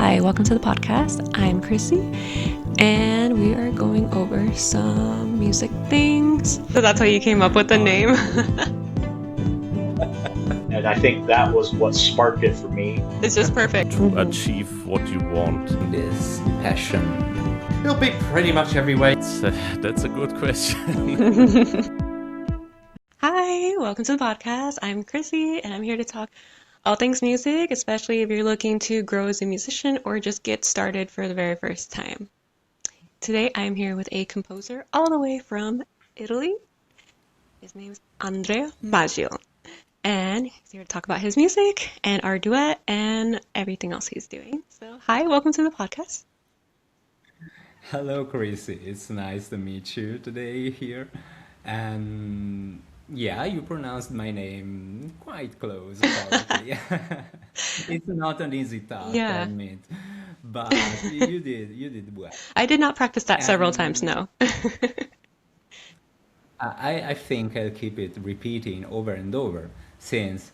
Hi, welcome to the podcast. I'm Krissy, and we are going over some music things. So that's how you came up with the name. And I think that was what sparked it for me. It's just perfect. To achieve what you want. This passion. It'll be pretty much every way. That's a good question. Hi, welcome to the podcast. I'm Krissy, and I'm here to talk all things music, especially if you're looking to grow as a musician or just get started for the very first time. Today, I'm here with a composer all the way from Italy. His name's Andrea Maggio, and he's here to talk about his music and our duet and everything else he's doing. So, hi, welcome to the podcast. Hello, Krissy. It's nice to meet you today here. And yeah, you pronounced my name quite close, probably. It's not an easy task, I Yeah, admit, but you did well. I did not practice that several times, And no. I think I'll keep it repeating over and over since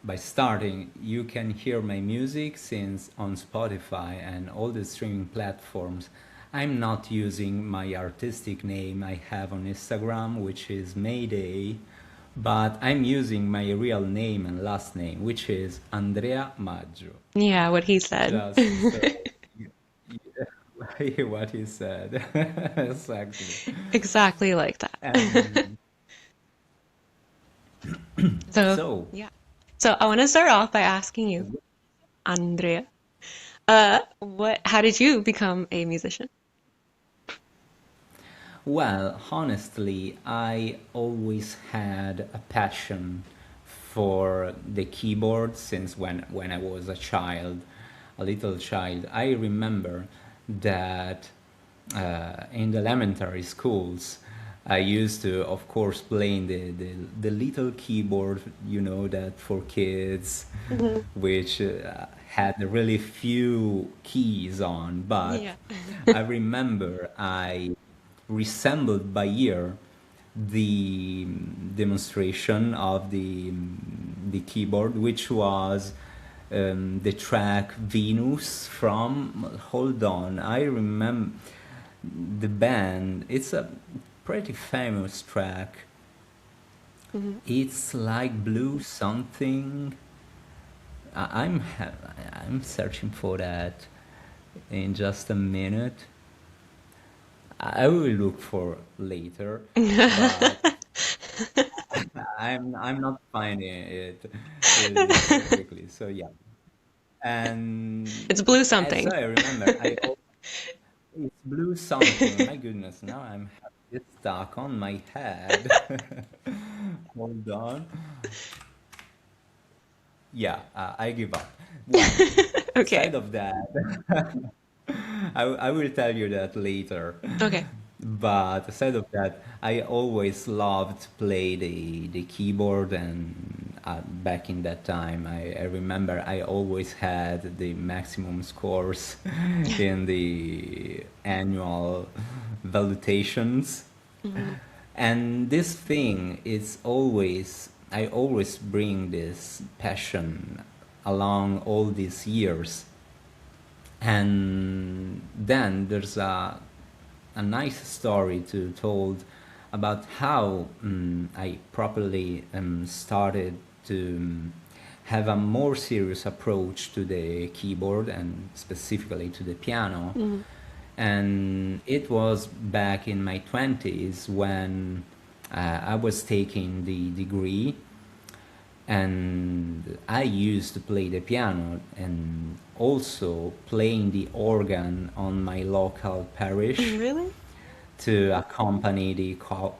by starting you can hear my music since on Spotify and all the streaming platforms. I'm not using my artistic name I have on Instagram, which is Mayday, but I'm using my real name and last name, which is Andrea Maggio. Yeah, what he said. Just so what he said. Exactly. Exactly like that. And So, so, yeah. So I want to start off by asking you, Andrea, how did you become a musician? well, honestly, I always had a passion for the keyboard since when I was a child, a little child. I remember that in the elementary schools, I used to, of course, play in the little keyboard, that for kids, Hmm. which had really few keys on. But Yeah. I remember I resembled by ear the demonstration of the keyboard, which was the track Venus from. Hold on, I remember the band. It's a pretty famous track. Hmm. It's like blue something. I'm searching for that in just a minute. I will look for later, but I'm not finding it so quickly. So yeah, and It's blue so something. I remember it's blue something. My goodness, now I'm it's stuck on my head. Hold on. Yeah, I give up. Well, Okay. aside of that, I will tell you that later. Okay. But aside of that, I always loved to play the keyboard, and back in that time, I remember I always had the maximum scores in the annual valutations. Hmm. And this thing is always, I always bring this passion along all these years. And then there's a nice story to told about how I properly started to have a more serious approach to the keyboard and specifically to the piano. Hmm. And it was back in my 20s when I was taking the degree, and I used to play the piano and also playing the organ on my local parish Really? to accompany the choir.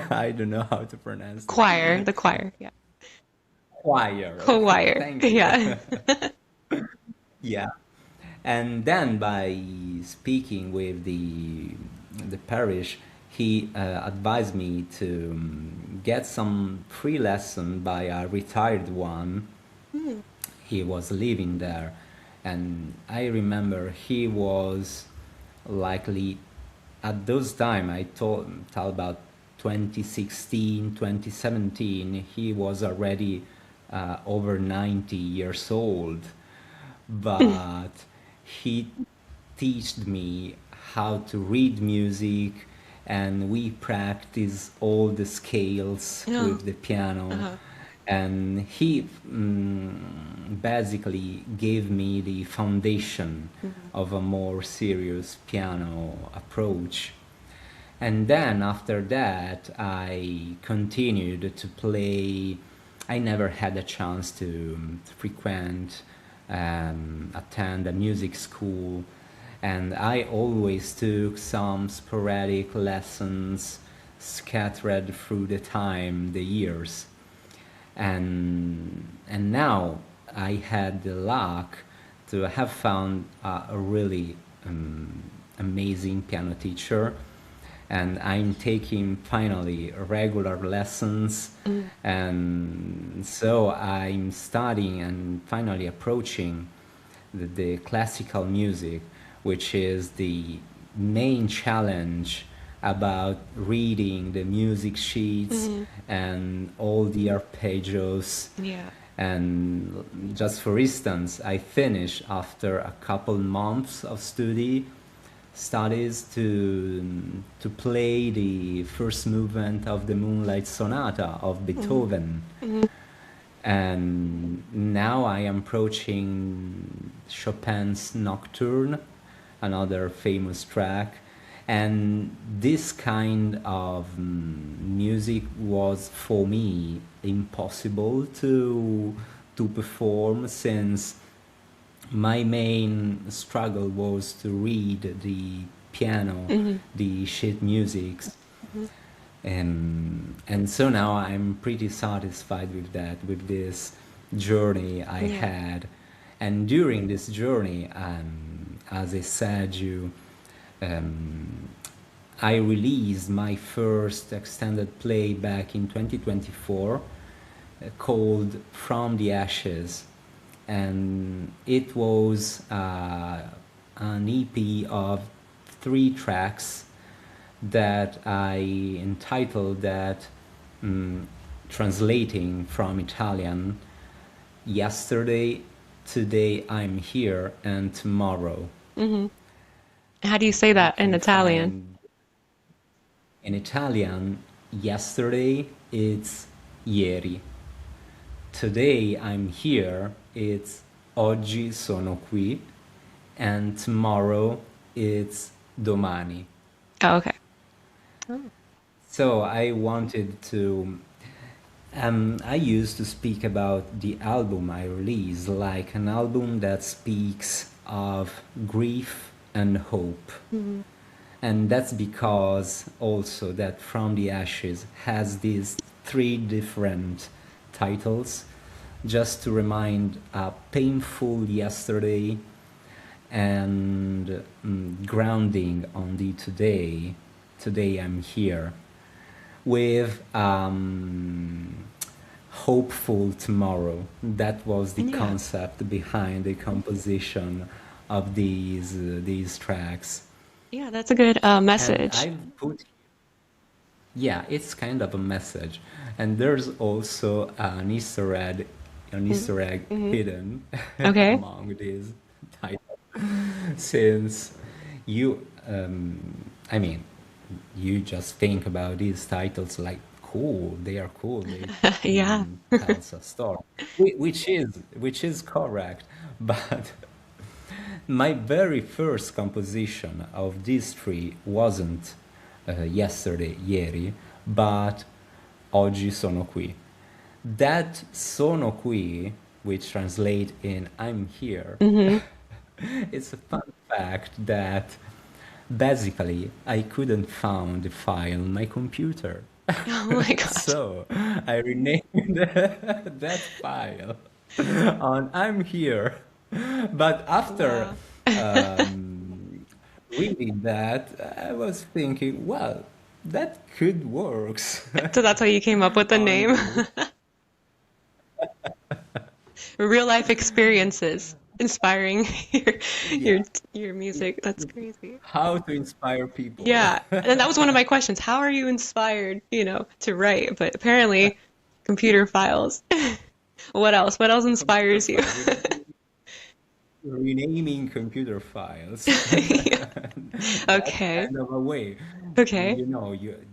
I don't know how to pronounce it. Choir, the choir. Yeah. Choir. Choir. Thank you. Yeah. Yeah. And then by speaking with the parish, he advised me to get some free lesson by a retired one. Hmm. He was living there, and I remember he was likely at those time I told about 2016, 2017. He was already over 90 years old, but he taught me how to read music, and we practice all the scales Oh, with the piano. uh-huh. And he basically gave me the foundation Mhm. of a more serious piano approach. And then after that, I continued to play. I never had a chance to frequent, attend a music school, and I always took some sporadic lessons scattered through the time, the years. And now I had the luck to have found a really amazing piano teacher, and I'm taking finally regular lessons, Mm. and so I'm studying and finally approaching the classical music, which is the main challenge about reading the music sheets Mhm. and all the arpeggios. Yeah. And just for instance, I finished after a couple months of studies to play the first movement of the Moonlight Sonata of Mhm. Beethoven. Mhm. And now I am approaching Chopin's Nocturne, another famous track. And this kind of music was for me impossible to perform, since my main struggle was to read the piano, Mhm. the sheet musics. Mhm. And so now I'm pretty satisfied with that, with this journey I Yeah. had. And during this journey, as I said, um, I released my first extended play back in 2024, called From the Ashes. And it was an EP of 3 tracks that I entitled that, um, translating from Italian, Yesterday, Today I'm Here, and Tomorrow. Mhm. How do you say You that in can Italian? find in Italian, yesterday it's ieri. Today I'm here, it's oggi sono qui, and tomorrow it's domani. Oh, okay. Oh. So I wanted to. I used to speak about the album I released like an album that speaks of grief and hope. Mhm. And that's because also that From the Ashes has these 3 different titles, just to remind a painful yesterday, and grounding on the today. Today I'm here, with hopeful tomorrow. That was the Yeah. concept behind the composition of these tracks. Yeah, that's a good And message. I've put, yeah, it's kind of a message. And there's also an Easter egg Mm-hmm. hidden Okay. among these titles, since you, I mean, you just think about these titles like cool, they are cool, they Yeah. tells a story, which is correct, but my very first composition of these 3 wasn't yesterday, ieri, but oggi sono qui. That sono qui, which translate in I'm here, Hmm. it's a fun fact that basically I couldn't find the file on my computer. Oh my gosh. So I renamed that file on I'm here. But after Wow. um, reading that, I was thinking, well, that could works So that's how you came up with the on name? this. Real life experiences inspiring your Yeah, your music. That's crazy. how to inspire people. Yeah. And that was one of my questions. How are you inspired, to write? But apparently computer files. What else? What else Computer inspires you? file. renaming computer files. Yeah. That's Okay. kind of a way. Okay.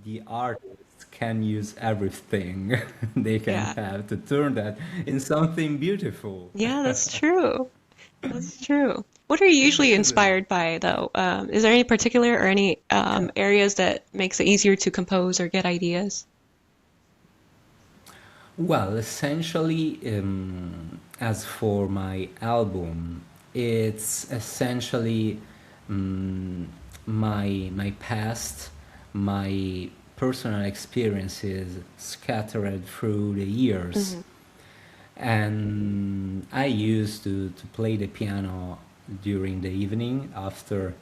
The artists can use everything they can Yeah. have to turn that in something beautiful, Yeah, that's true. That's true. What are you usually isn't it? inspired by, though? Is there any particular or any areas that makes it easier to compose or get ideas? Well, essentially, as for my album, it's essentially um, my past, my personal experiences scattered through the years. Hmm. And I used to play the piano during the evening after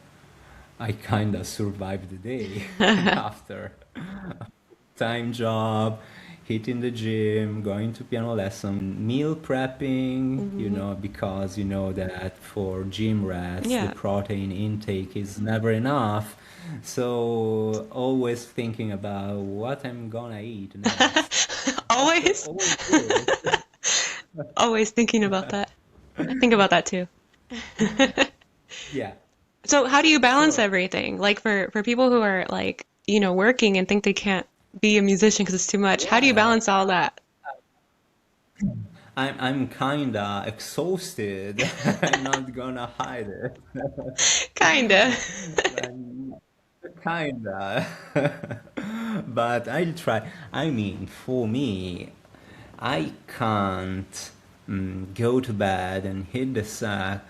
I kind of survived the day after time job, hitting the gym, going to piano lesson, meal prepping, Hmm. because you know that for gym rats, the Yeah. protein intake is never enough. So always thinking about what I'm gonna eat next. After Always, all this, always thinking about that. I think about that too. yeah. So how do you balance So everything? Like for people who are like, working and think they can't be a musician because it's too much. How do you yeah, balance all that? I'm kinda exhausted. I'm not gonna hide it. Kinda. I'm kinda. But I'll try. I mean, for me, I can't go to bed and hit the sack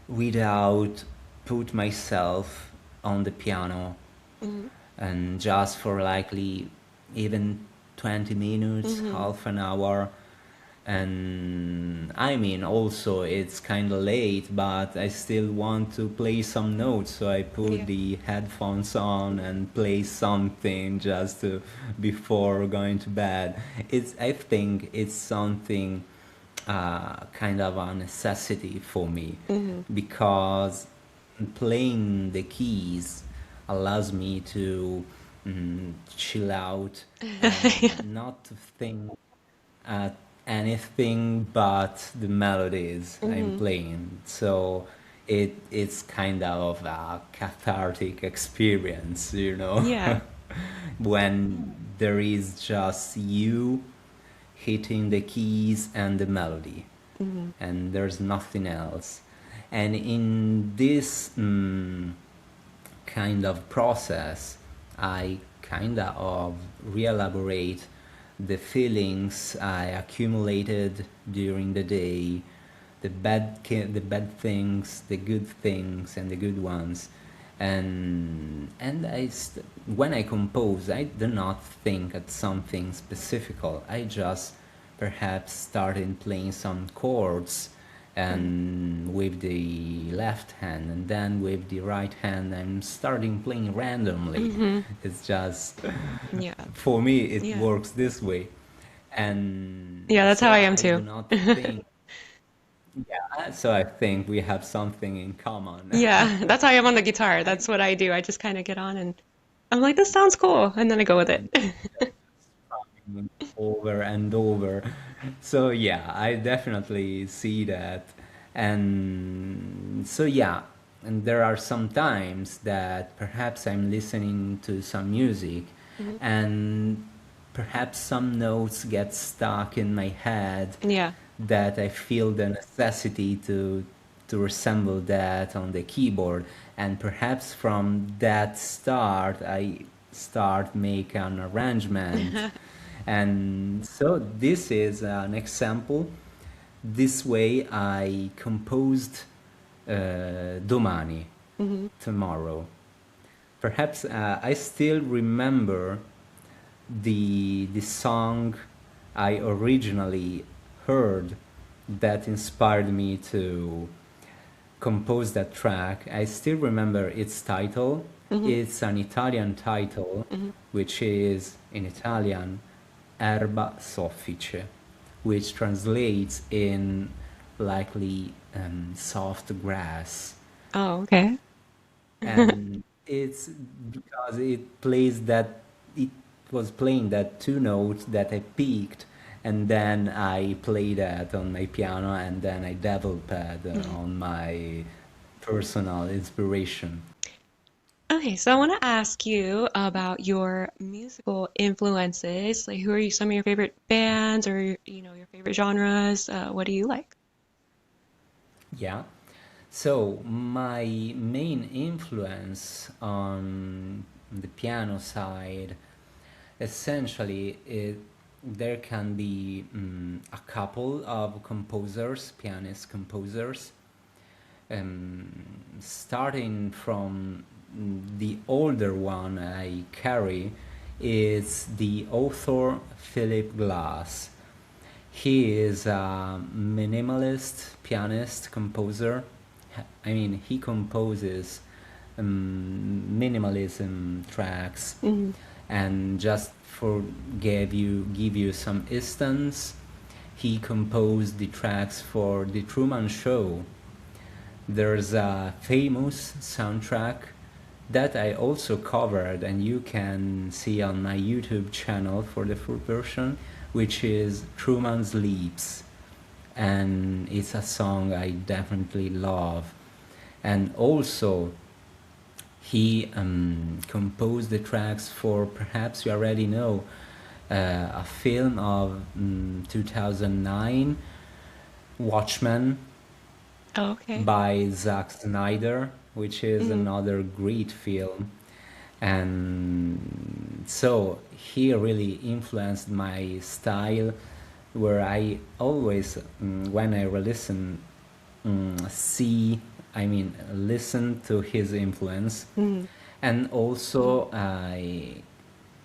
without put myself on the piano Hmm. and just for likely even 20 minutes, Hmm. half an hour. And I mean, also it's kind of late, but I still want to play some notes, so I put Yeah. the headphones on and play something just to, before going to bed. I think it's something kind of a necessity for me Hmm. because playing the keys allows me to chill out Yeah. and not to think at anything but the melodies I'm Hmm. playing. So it's kind of a cathartic experience, Yeah. when there is just you hitting the keys and the melody, Hmm. and there's nothing else. And in this kind of process, I kind of re-elaborate the feelings I accumulated during the day, the bad things, the good things, and the good ones. And when I compose, I do not think at something specific. I just perhaps started playing some chords and with the left hand, and then with the right hand I'm starting playing randomly. Hmm. It's just, Yeah. for me it Yeah. works this way. Yeah, And that's how so I am I do too. not think, yeah, so I think we have something in common. Yeah, that's how I am on the guitar. I That's what I do. I just kind of get on and I'm like, this sounds cool. And then I go with it. and over and over. So yeah, I definitely see that. And so yeah, and there are some times that perhaps I'm listening to some music Mhm. and perhaps some notes get stuck in my head Yeah. that I feel the necessity to resemble that on the keyboard, and perhaps from that start I start make an arrangement. And so this is an example. This way I composed Domani, Hmm. tomorrow. Perhaps I still remember the song I originally heard that inspired me to compose that track. I still remember its title. Hmm. It's an Italian title, Hmm. which is in Italian Erba soffice, which translates in likely soft grass. Oh, okay. And it's because it was playing that two notes that I picked, and then I play that on my piano, and then I develop it on my personal inspiration. Okay, so I want to ask you about your musical influences. Like, who are some of your favorite bands or, your favorite genres? What do you like? Yeah. So my main influence on the piano side, essentially, there can be a couple of composers, pianist composers, starting from the older one I carry is the author Philip Glass. He is a minimalist pianist composer. I mean, he composes minimalism tracks. Hmm. And just for give you some instance, he composed the tracks for The Truman Show. There's a famous soundtrack that I also covered, and you can see on my YouTube channel for the full version, which is Truman's Leaps. And it's a song I definitely love. And also, he composed the tracks for, perhaps you already know, a film of 2009, Watchmen, Oh, okay. by Zack Snyder, which is Hmm. another great film. And so he really influenced my style, where I always, when I listen, see, I mean, listen to his influence. Hmm. And also, I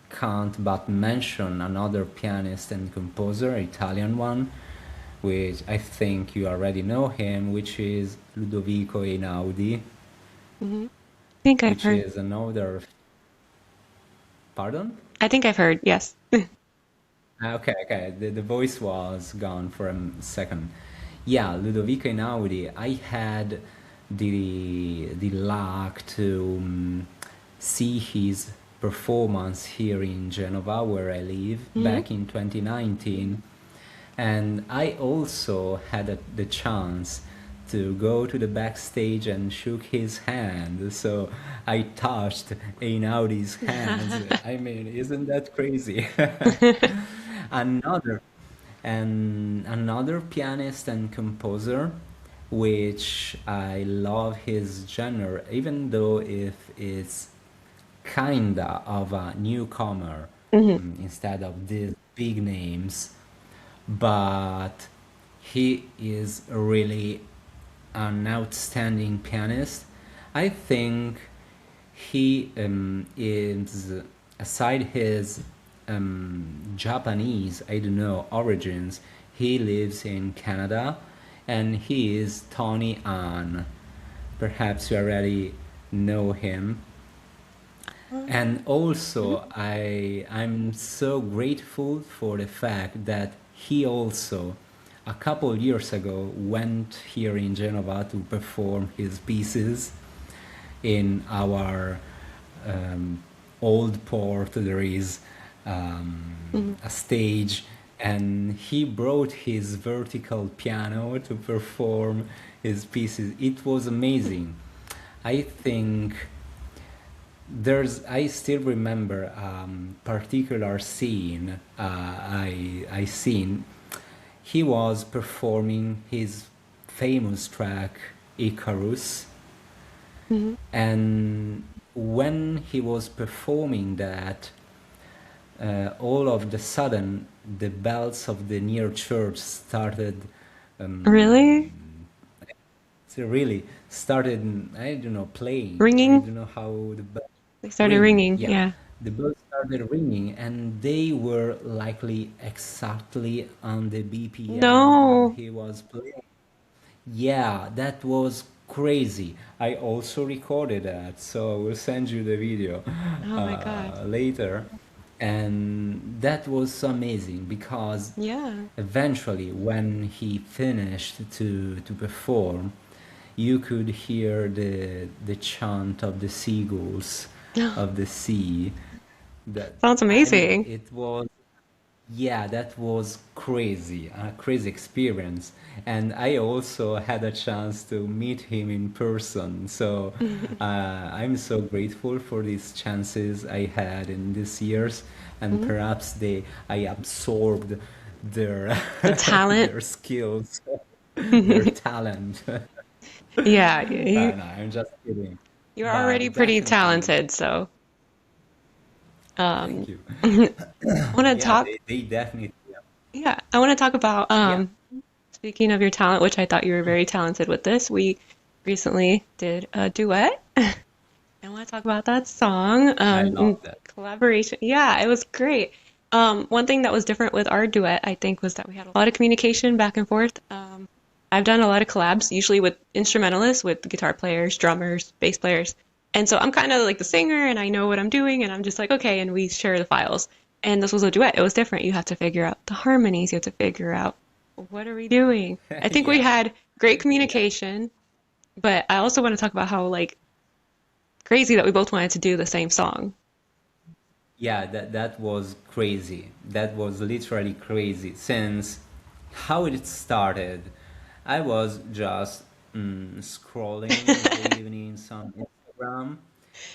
can't but mention another pianist and composer, Italian one, which I think you already know him, which is Ludovico Einaudi, Hmm. I think I've which heard. is another. Pardon? I think I've heard, yes. Okay, okay. The voice was gone for a second. Yeah, Ludovico Einaudi. I had the luck to see his performance here in Genova, where I live, Hmm. back in 2019. And I also had the chance to go to the backstage and shook his hand. So I touched Einaudi's hands. I mean, isn't that crazy? Another another pianist and composer, which I love his genre, even though if it's kinda of a newcomer, Hmm. instead of these big names, but he is really an outstanding pianist. I think he is, aside his Japanese, I don't know, origins, he lives in Canada, and he is Tony An. Perhaps you already know him. And also, I'm so grateful for the fact that he also, a couple years ago, went here in Genova to perform his pieces in our old port. There is Hmm. a stage, and he brought his vertical piano to perform his pieces. It was amazing. I think I still remember particular scene I seen. He was performing his famous track Icarus, Hmm. and when he was performing that, all of the sudden the bells of the near church started, Really? so really started, I don't know, playing. I Ringing? don't know how the bell They started ringing. ringing, Yeah, yeah. the bells started ringing, and they were likely exactly on the BPM No. he was playing. Yeah, that was crazy. I also recorded that, so I will send you the video Oh my God. later. And that was amazing because Yeah. eventually, when he finished to perform, you could hear the chant of the seagulls of the sea. That, Sounds I mean, amazing. it was, Yeah, that was crazy, a crazy experience. And I also had a chance to meet him in person. So I'm so grateful for these chances I had in these years. And Mhm. perhaps I absorbed their The talent. their skills, their talent. Yeah, you No, I'm just kidding. you're already But pretty definitely, talented, so thank um you. I want to Yeah, talk they definitely, yeah, I want to talk about yeah, speaking of your talent, which I thought you were very talented with this. We recently did a duet. I want to talk about that song. I love that. Collaboration. Yeah, it was great. One thing that was different with our duet, I think, was that we had a lot of communication back and forth. I've done a lot of collabs, usually with instrumentalists, with guitar players, drummers, bass players. And so I'm kind of like the singer and I know what I'm doing and I'm just like, okay, and we share the files. And this was a duet. It was different. You have to figure out the harmonies. You have to figure out what are we doing? I think we Yeah, had great yeah. communication, but I also want to talk about how like crazy that we both wanted to do the same song. Yeah, that was crazy. That was literally crazy. Since how it started, I was just scrolling in the evenings on Instagram,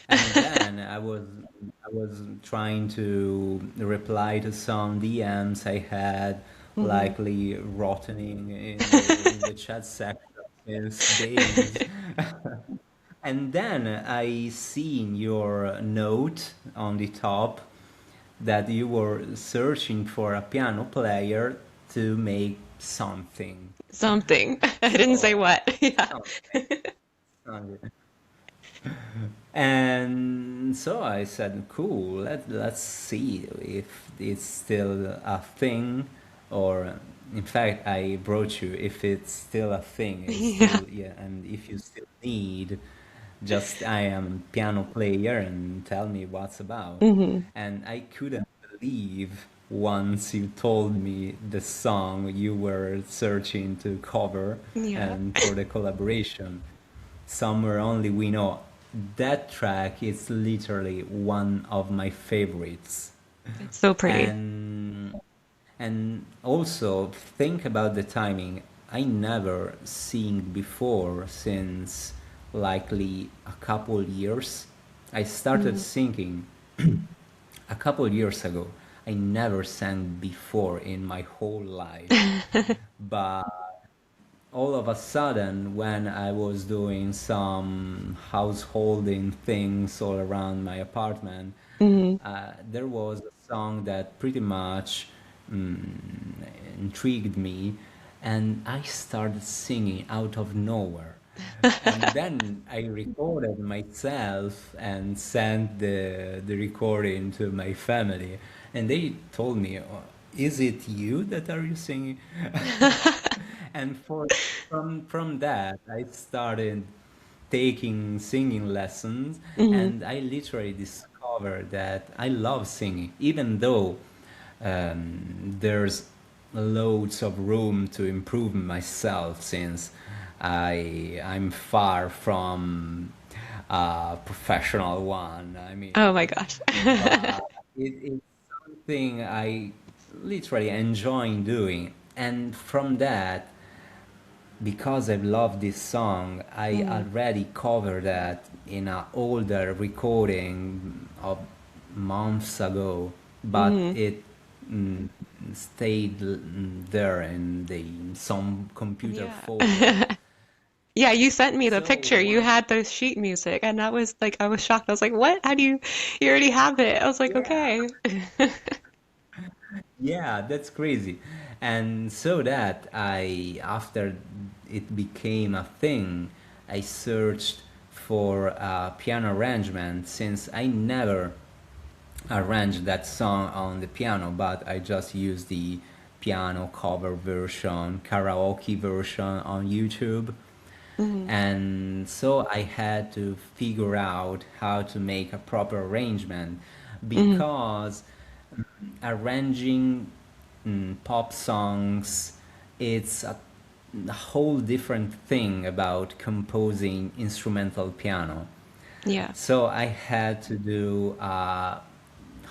and then I was trying to reply to some DMs I had Hmm. likely rotting in the chat section since days. And then I seen your note on the top that you were searching for a piano player to make something. Something. I didn't say So, what. Yeah. something. something. And so I said, cool, let's see if it's still a thing, or in fact, I brought you if it's still a thing, it's Yeah. still, yeah, and if you still need, just I am piano player and tell me what's about. Hmm. And I couldn't believe once you told me the song you were searching to cover Yeah. and for the collaboration. Somewhere Only We Know. That track is literally one of my favorites. It's so pretty. And also think about the timing. I never seen before since likely a couple years. I started Hmm. singing a couple years ago. I never sang before in my whole life. But all of a sudden, when I was doing some householding things all around my apartment, Hmm. there was a song that pretty much mm, intrigued me, and I started singing out of nowhere. And then I recorded myself and sent the recording to my family, and they told me, "Oh, is it you that are you singing?" And from that, I started taking singing lessons, Hmm. and I literally discovered that I love singing, even though there's loads of room to improve myself since I'm far from a professional one. I mean, Oh my gosh. but it's something I literally enjoy doing, and from that, because I love this song, I Hmm. already covered that in an older recording of months ago, but Hmm. it mm, stayed there in some computer Yeah. folder. Yeah, you sent me the So picture. You one, had the sheet music, and that was like, I was shocked. I was like, what? How do you already have it? I was like, yeah, okay. yeah, that's crazy. And so that after it became a thing, I searched for a piano arrangement since I never arranged that song on the piano, but I just used the piano cover version, karaoke version on YouTube. Hmm. And so I had to figure out how to make a proper arrangement Hmm. because arranging pop songs, it's a whole different thing about composing instrumental piano. Yeah. So I had to do a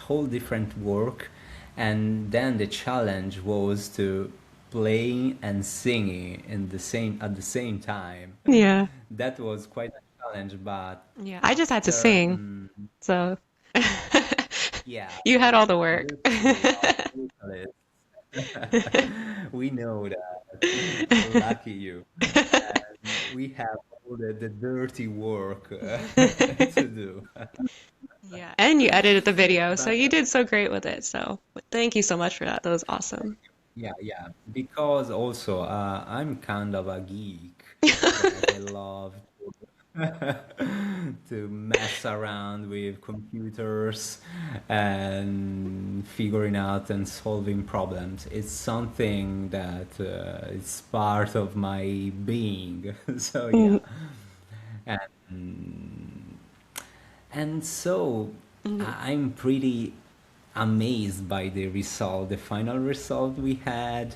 whole different work, and then the challenge was to playing and singing in the same at the same time. Yeah. That was quite a challenge, but Yeah. I just had to after sing, so yeah, you had all the work. absolutely, we are vocalists. We know that. Lucky you. And we have all the dirty work to do. Yeah, and you edited the video, so But you did so great with it. So thank you so much for that. That was awesome. yeah, yeah. Because also I'm kind of a geek that I love to mess around with computers and figuring out and solving problems. It's something that is part of my being. So yeah, Mm, and so mm, I'm pretty amazed by the result, the final result we had.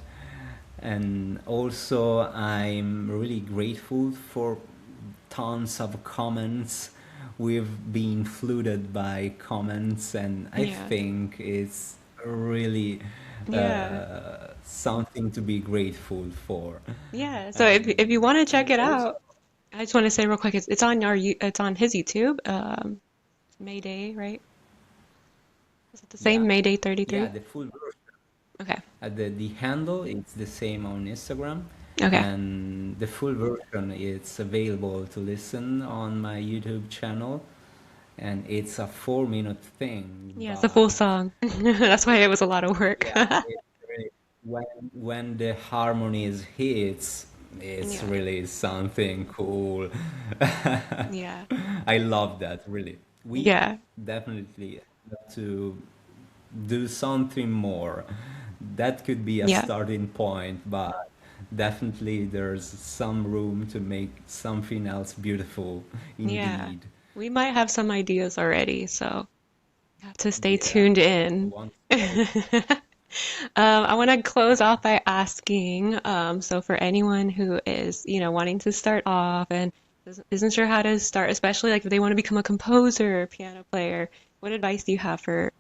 And also, I'm really grateful for tons of comments. We've been flooded by comments, and I yeah, think it's really yeah, something to be grateful for. yeah. So if you And want to check it also, out, I just want to say real quick, it's on it's on his YouTube. Mayday, right? Is it the yeah, same Mayday yeah, 33? the full version. Okay, The handle it's the same on Instagram, okay. and the full version it's available to listen on my YouTube channel, and it's a 4 minute thing, Yeah, it's a full but song. That's why it was a lot of work. yeah, it really, when the harmonies hits, it's Yeah, really something cool. yeah, I love that really. We yeah, definitely have to do something more. That could be a yeah, starting point, but definitely there's some room to make something else beautiful yeah. indeed. We might have some ideas already, so you have to stay Yeah. tuned in. One. I want to close off by asking, so for anyone who is, wanting to start off and isn't sure how to start, especially like if they want to become a composer or piano player, what advice do you have for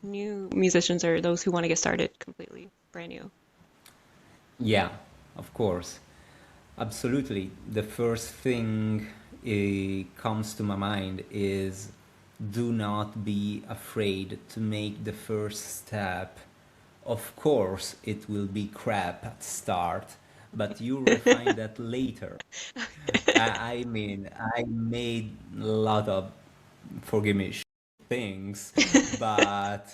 new musicians or those who want to get started completely brand new? Yeah, of course. Absolutely. The first thing comes to my mind is do not be afraid to make the first step. Of course, it will be crap at start, but you refine that later. I mean, I made a lot of, forgive me, things, but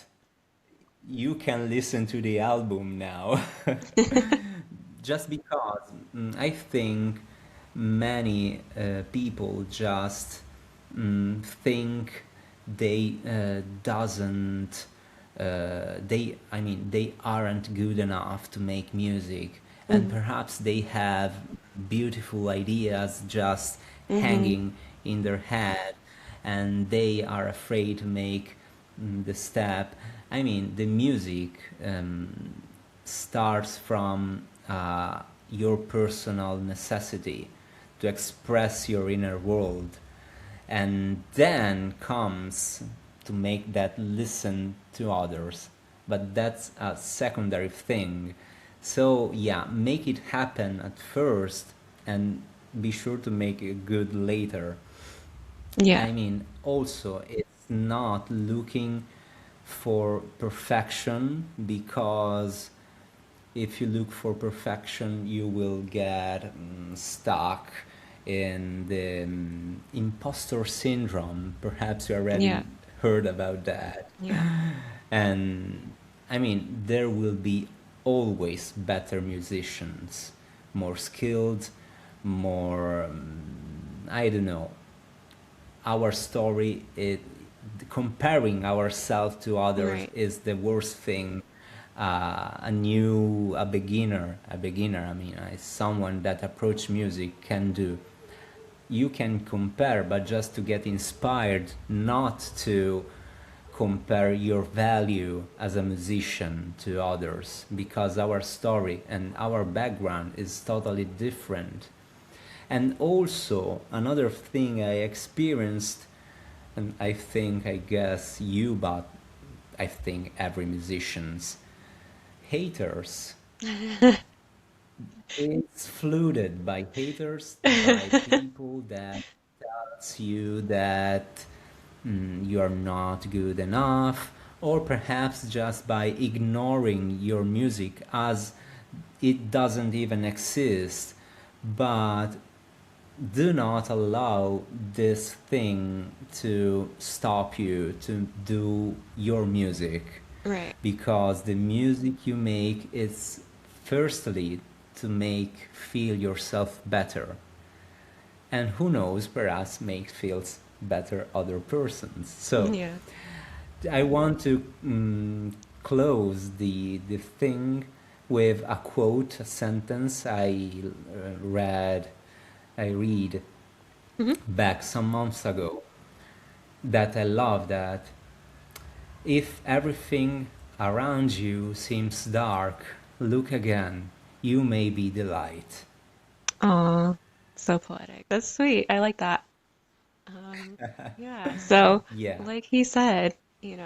you can listen to the album now. Just because I think many people just think they doesn't they I mean they aren't good enough to make music, and Hmm. perhaps they have beautiful ideas just Hmm. hanging in their head, and they are afraid to make the step. I mean, the music starts from your personal necessity to express your inner world, and then comes to make that listen to others. But that's a secondary thing. So, yeah, make it happen at first and be sure to make it good later. Yeah, I mean, also, it's not looking for perfection, because if you look for perfection, you will get stuck in the imposter syndrome. Perhaps you already yeah, heard about that. yeah, And I mean, there will be always better musicians, more skilled, more, I don't know, our story, comparing ourselves to others right. is the worst thing a beginner, I mean, someone that approach music can do. You can compare, but just to get inspired, not to compare your value as a musician to others, because our story and our background is totally different. And also, another thing I experienced, and I think, I guess you, but I think every musician's haters. It's flooded by haters, by people that tells you that you are not good enough, or perhaps just by ignoring your music as it doesn't even exist. But do not allow this thing to stop you to do your music, Right. because the music you make is firstly to make feel yourself better, and who knows, perhaps make feels better other persons. So Yeah. I want to close the thing with a quote, a sentence I read Hmm. back some months ago, that I love, that if everything around you seems dark, look again. You may be the light. Oh, so poetic. That's sweet. I like that. Yeah. So, Yeah. like he said, you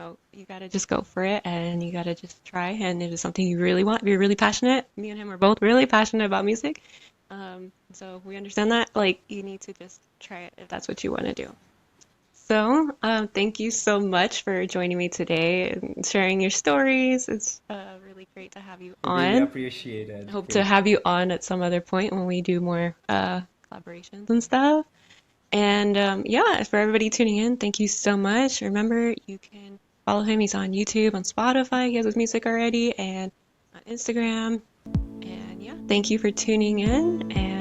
gotta just go for it and you gotta just try. And if it's something you really want, if you're really passionate, me and him are both really passionate about music. So we understand that. Like, you need to just try it if that's what you want to do. So, thank you so much for joining me today and sharing your stories. It's really great to have you Really on. appreciated. Hope to have you on at some other point when we do more collaborations and stuff. And yeah, for everybody tuning in, thank you so much. Remember, you can follow him. He's on YouTube, on Spotify. He has his music already, and on Instagram. And yeah, thank you for tuning in. And